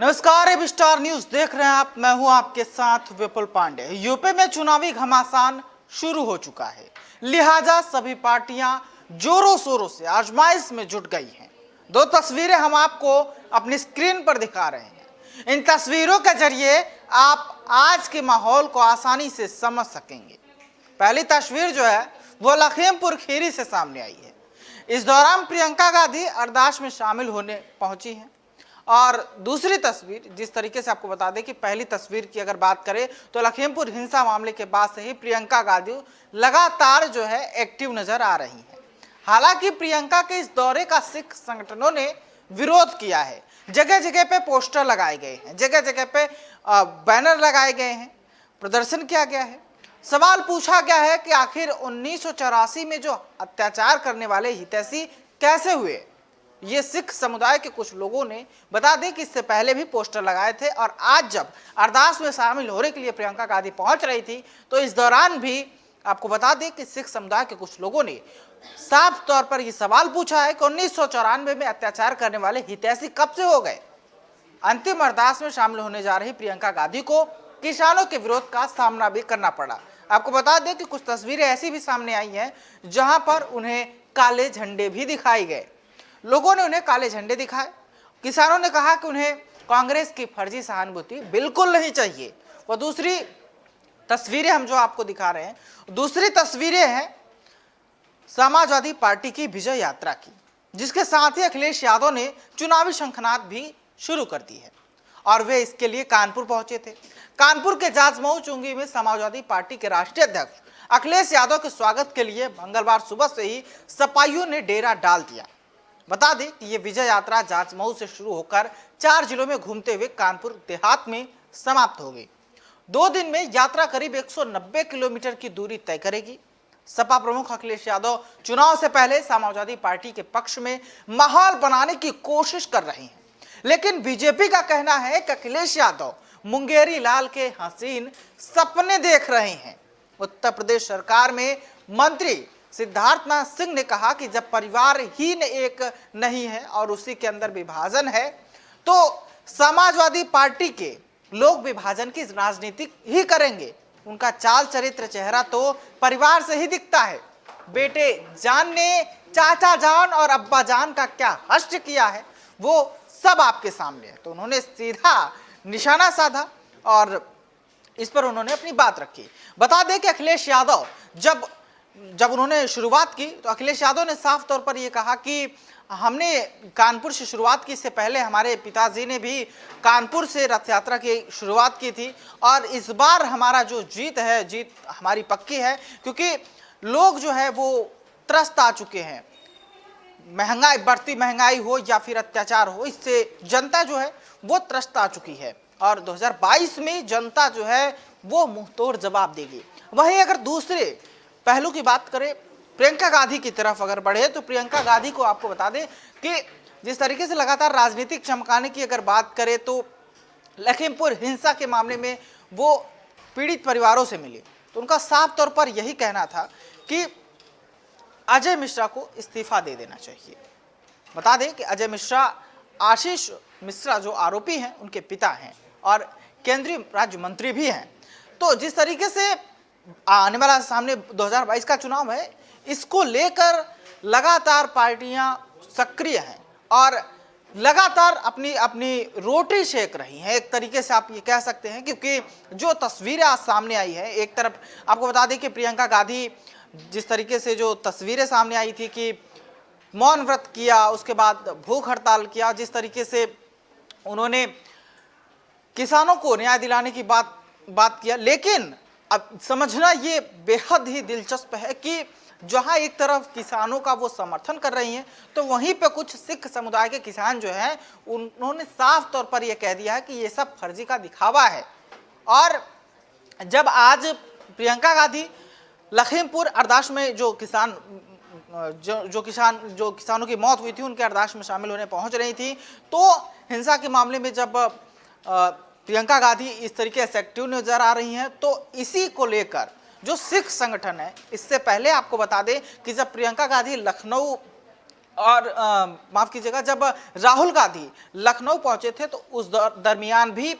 नमस्कार, AB star news देख रहे हैं आप। मैं हूं आपके साथ विपुल पांडे। यूपी में चुनावी घमासान शुरू हो चुका है, लिहाजा सभी पार्टियां जोरों शोरों से आजमाइश में जुट गई हैं। दो तस्वीरें हम आपको अपनी स्क्रीन पर दिखा रहे हैं। इन तस्वीरों के जरिए आप आज के माहौल को आसानी से समझ सकेंगे। पहली तस्वीर जो है वो लखीमपुर खीरी से सामने आई है। इस दौरान प्रियंका गांधी अरदास में शामिल होने पहुंची हैं। और दूसरी तस्वीर, जिस तरीके से आपको बता दें कि पहली तस्वीर की अगर बात करें तो लखीमपुर हिंसा मामले के बाद से ही प्रियंका गांधी लगातार जो है एक्टिव नजर आ रही हैं। हालांकि प्रियंका के इस दौरे का सिख संगठनों ने विरोध किया है। जगह जगह पे पोस्टर लगाए गए हैं, जगह जगह पे बैनर लगाए गए हैं, प्रदर्शन किया गया है। सवाल पूछा गया है कि आखिर 1984 में जो अत्याचार करने वाले हितैषी कैसे हुए। ये सिख समुदाय के कुछ लोगों ने बता दें कि इससे पहले भी पोस्टर लगाए थे, और आज जब अरदास में शामिल होने के लिए प्रियंका गांधी पहुंच रही थी तो इस दौरान भी आपको बता दें कि सिख समुदाय के कुछ लोगों ने साफ तौर पर यह सवाल पूछा है कि 1994 में अत्याचार करने वाले हितैषी कब से हो गए। अंतिम अरदास में शामिल होने जा रही प्रियंका गांधी को किसानों के विरोध का सामना भी करना पड़ा। आपको बता दें कि कुछ तस्वीरें ऐसी भी सामने आई हैं जहां पर उन्हें काले झंडे भी दिखाए गए। लोगों ने उन्हें काले झंडे दिखाए। किसानों ने कहा कि उन्हें कांग्रेस की फर्जी सहानुभूति बिल्कुल नहीं चाहिए। वो दूसरी तस्वीरें हम जो आपको दिखा रहे हैं, दूसरी तस्वीरें हैं समाजवादी पार्टी की विजय यात्रा की, जिसके साथ ही अखिलेश यादव ने चुनावी शंखनाद भी शुरू कर दी है और वे इसके लिए कानपुर पहुंचे थे। कानपुर के जाजमऊ चुंगी में समाजवादी पार्टी के राष्ट्रीय अध्यक्ष अखिलेश यादव के स्वागत के लिए मंगलवार सुबह से ही सपाइयों ने डेरा डाल दिया। बता दें कि ये विजय यात्रा जाजमऊ से शुरू होकर 4 जिलों में घूमते हुए कानपुर देहात में समाप्त हो गई। 2 दिन में यात्रा करीब 190 किलोमीटर की दूरी तय करेगी। सपा प्रमुख अखिलेश यादव चुनाव से पहले समाजवादी पार्टी के पक्ष में माहौल बनाने की कोशिश कर रहे हैं, लेकिन बीजेपी का कहना है कि अखिलेश यादव मुंगेरी लाल के हसीन सपने देख रहे हैं। उत्तर प्रदेश सरकार में मंत्री सिद्धार्थनाथ सिंह ने कहा कि जब परिवार ही एक नहीं है और उसी के अंदर विभाजन है तो समाजवादी पार्टी के लोग विभाजन की राजनीति ही करेंगे। उनका चाल चरित्र चेहरा तो परिवार से ही दिखता है। बेटे जान ने चाचा जान और अब्बा जान का क्या हश्र किया है वो सब आपके सामने है। तो उन्होंने सीधा निशाना साधा और इस पर उन्होंने अपनी बात रखी। बता दें कि अखिलेश यादव जब उन्होंने शुरुआत की तो अखिलेश यादव ने साफ तौर पर यह कहा कि हमने कानपुर से शुरुआत की, इससे पहले हमारे पिताजी ने भी कानपुर से रथ यात्रा की शुरुआत की थी और इस बार हमारा जो जीत हमारी पक्की है, क्योंकि लोग जो है वो त्रस्त आ चुके हैं। बढ़ती महंगाई हो या फिर अत्याचार हो, इससे जनता जो है वो त्रस्त आ चुकी है और 2022 में जनता जो है वो मुंहतोड़ जवाब देगी। वहीं अगर दूसरे पहलू की बात करें, प्रियंका गांधी की तरफ अगर बढ़े तो प्रियंका गांधी को आपको बता दें कि जिस तरीके से लगातार राजनीतिक चमकाने की अगर बात करें तो लखीमपुर हिंसा के मामले में वो पीड़ित परिवारों से मिले तो उनका साफ तौर पर यही कहना था कि अजय मिश्रा को इस्तीफा दे देना चाहिए। बता दें कि अजय मिश्रा, आशीष मिश्रा जो आरोपी हैं उनके पिता हैं और केंद्रीय राज्य मंत्री भी हैं। तो जिस तरीके से आने वाला सामने 2022 का चुनाव है, इसको लेकर लगातार पार्टियां सक्रिय हैं और लगातार अपनी अपनी रोटी सेक रही हैं, एक तरीके से आप ये कह सकते हैं। क्योंकि जो तस्वीरें आज सामने आई है, एक तरफ आपको बता दें कि प्रियंका गांधी जिस तरीके से जो तस्वीरें सामने आई थी कि मौन व्रत किया, उसके बाद भूख हड़ताल किया, जिस तरीके से उन्होंने किसानों को न्याय दिलाने की बात किया। लेकिन अब समझना ये बेहद ही दिलचस्प है कि जहां एक तरफ किसानों का वो समर्थन कर रही हैं तो वहीं पे कुछ सिख समुदाय के किसान जो हैं उन्होंने साफ तौर पर यह कह दिया है कि ये सब फर्जी का दिखावा है। और जब आज प्रियंका गांधी लखीमपुर अरदास में जो किसानों की मौत हुई थी उनके अरदास में शामिल होने पहुंच रही थी, तो हिंसा के मामले में जब प्रियंका गांधी इस तरीके से एक्टिव नजर आ रही हैं तो इसी को लेकर जो सिख संगठन है, इससे पहले आपको बता दें कि जब प्रियंका गांधी लखनऊ और माफ कीजिएगा, जब राहुल गांधी लखनऊ पहुंचे थे तो उस दरमियान भी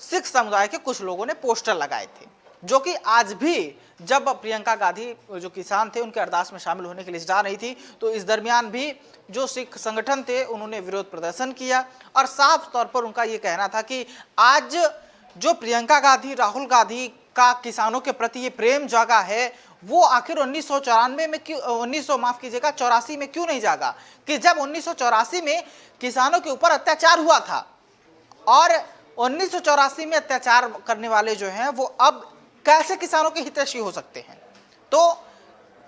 सिख समुदाय के कुछ लोगों ने पोस्टर लगाए थे, जो कि आज भी जब प्रियंका गांधी जो किसान थे उनके अरदास में शामिल होने के लिए जा रही थी तो इस दरमियान भी जो सिख संगठन थे उन्होंने विरोध प्रदर्शन किया और साफ तौर पर उनका ये कहना था कि आज जो प्रियंका गांधी राहुल गांधी का किसानों के प्रति ये प्रेम जागा है वो आखिर 1994 में क्यों 84 में क्यों नहीं जागा, कि जब 1984 में किसानों के ऊपर अत्याचार हुआ था और 1984 में अत्याचार करने वाले जो हैं वो अब कैसे किसानों के हितैषी हो सकते हैं। तो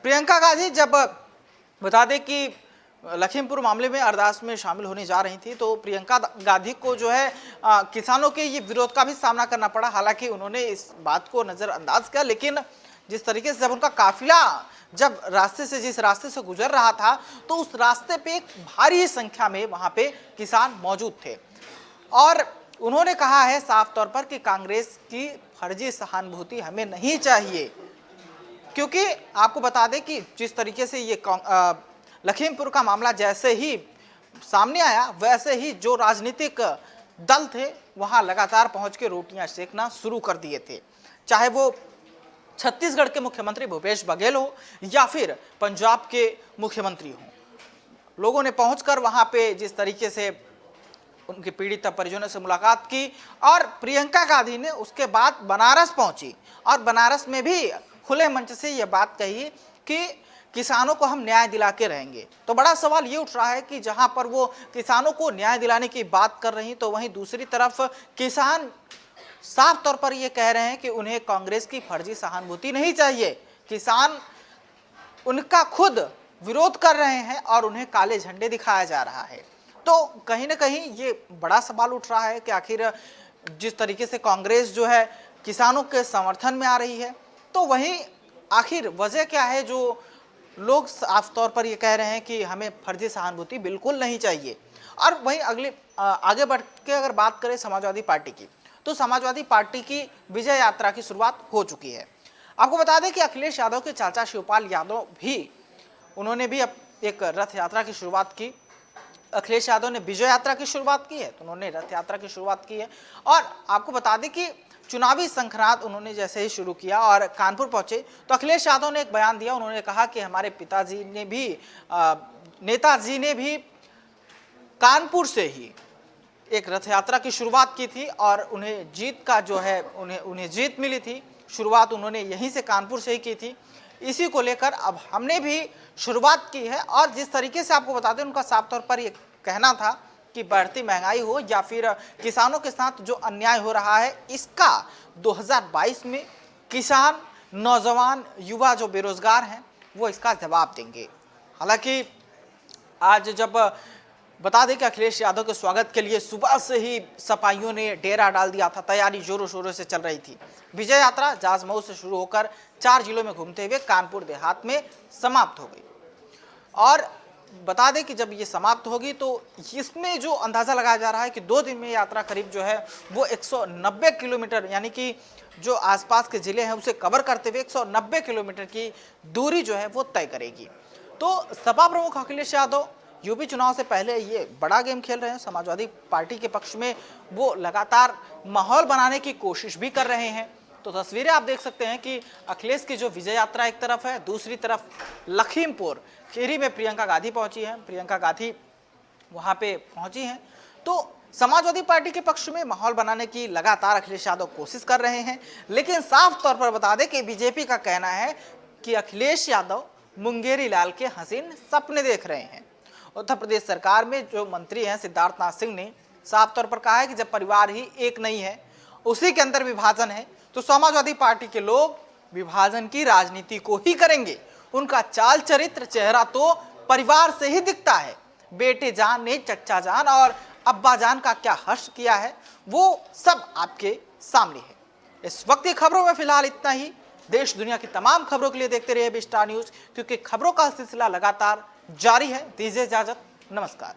प्रियंका गांधी जब बता दें कि लखीमपुर मामले में अरदास में शामिल होने जा रही थी तो प्रियंका गांधी को जो है किसानों के ये विरोध का भी सामना करना पड़ा। हालांकि उन्होंने इस बात को नजरअंदाज किया, लेकिन जिस तरीके से जब उनका काफिला जब जिस रास्ते से गुजर रहा था तो उस रास्ते पे एक भारी संख्या में वहां पे किसान मौजूद थे और उन्होंने कहा है साफ तौर पर कि कांग्रेस की फर्जी सहानुभूति हमें नहीं चाहिए, क्योंकि आपको बता दें कि जिस तरीके से ये लखीमपुर का मामला जैसे ही सामने आया वैसे ही जो राजनीतिक दल थे वहां लगातार पहुंच के रोटियां सेकना शुरू कर दिए थे, चाहे वो छत्तीसगढ़ के मुख्यमंत्री भूपेश बघेल हो या फिर पंजाब के मुख्यमंत्री हो। लोगों ने पहुंचकर वहां पे जिस तरीके से उनके पीड़ित परिजनों से मुलाकात की और प्रियंका गांधी ने उसके बाद बनारस पहुंची और बनारस में भी खुले मंच से यह बात कही कि किसानों को हम न्याय दिला के रहेंगे। तो बड़ा सवाल ये उठ रहा है कि जहां पर वो किसानों को न्याय दिलाने की बात कर रही तो वहीं दूसरी तरफ किसान साफ तौर पर ये कह रहे हैं कि उन्हें कांग्रेस की फर्जी सहानुभूति नहीं चाहिए। किसान उनका खुद विरोध कर रहे हैं और उन्हें काले झंडे दिखाया जा रहा है। तो कहीं ना कहीं ये बड़ा सवाल उठ रहा है कि आखिर जिस तरीके से कांग्रेस जो है किसानों के समर्थन में आ रही है तो वहीं आखिर वजह क्या है जो लोग साफ तौर पर ये कह रहे हैं कि हमें फर्जी सहानुभूति बिल्कुल नहीं चाहिए। और वहीं आगे बढ़ के अगर बात करें समाजवादी पार्टी की तो समाजवादी पार्टी की विजय यात्रा की शुरुआत हो चुकी है। आपको बता दें कि अखिलेश यादव के चाचा शिवपाल यादव भी उन्होंने भी एक रथ यात्रा की शुरुआत की। अखिलेश यादव ने विजय यात्रा की शुरुआत की है तो उन्होंने रथ यात्रा की शुरुआत की है। और आपको बता दें कि चुनावी संक्रांत उन्होंने जैसे ही शुरू किया और कानपुर पहुंचे तो अखिलेश यादव ने एक बयान दिया। उन्होंने कहा कि हमारे पिताजी ने भी नेताजी ने भी कानपुर से ही एक रथ यात्रा की शुरुआत की थी और उन्हें जीत का जो है उन्हें जीत मिली थी। शुरुआत उन्होंने यहीं से कानपुर से ही की थी। इसी को लेकर अब हमने भी शुरुआत की है। और जिस तरीके से आपको बता दें उनका साफ तौर पर यह कहना था कि बढ़ती महंगाई हो या फिर किसानों के साथ जो अन्याय हो रहा है इसका 2022 में किसान नौजवान युवा जो बेरोजगार हैं वो इसका जवाब देंगे। हालांकि आज जब बता दें कि अखिलेश यादव के स्वागत के लिए सुबह से ही सपाइयों ने डेरा डाल दिया था, तैयारी जोरों शोरों से चल रही थी। विजय यात्रा जाजमऊ से शुरू होकर 4 जिलों में घूमते हुए कानपुर देहात में समाप्त हो गई। और बता दें कि जब ये समाप्त होगी तो इसमें जो अंदाजा लगाया जा रहा है कि 2 दिन में यात्रा करीब जो है वो 190 किलोमीटर यानी कि जो आसपास के जिले हैं उसे कवर करते हुए 190 किलोमीटर की दूरी जो है वो तय करेगी। तो सपा प्रमुख अखिलेश यादव यूपी चुनाव से पहले ये बड़ा गेम खेल रहे हैं। समाजवादी पार्टी के पक्ष में वो लगातार माहौल बनाने की कोशिश भी कर रहे हैं। तो तस्वीरें आप देख सकते हैं कि अखिलेश की जो विजय यात्रा एक तरफ है, दूसरी तरफ लखीमपुर खीरी में प्रियंका गांधी पहुंची हैं। प्रियंका गांधी वहां पे पहुंची हैं तो समाजवादी पार्टी के पक्ष में माहौल बनाने की लगातार अखिलेश यादव कोशिश कर रहे हैं। लेकिन साफ तौर पर बता दें कि बीजेपी का कहना है कि अखिलेश यादव मुंगेरी लाल के हसीन सपने देख रहे हैं। उत्तर प्रदेश सरकार में जो मंत्री हैं सिद्धार्थनाथ सिंह ने साफ तौर पर कहा है कि जब परिवार ही एक नहीं है, उसी के अंदर विभाजन है, तो समाजवादी पार्टी के लोग विभाजन की राजनीति को ही करेंगे। उनका चाल चरित्र चेहरा तो परिवार से ही दिखता है। बेटे जान ने चच्चा जान और अब्बा जान का क्या हर्ष किया है वो सब आपके सामने है। इस वक्त की खबरों में फिलहाल इतना ही। देश दुनिया की तमाम खबरों के लिए देखते रहिए बिग स्टार न्यूज, क्योंकि खबरों का सिलसिला लगातार जारी है। दीजिए इजाजत, नमस्कार।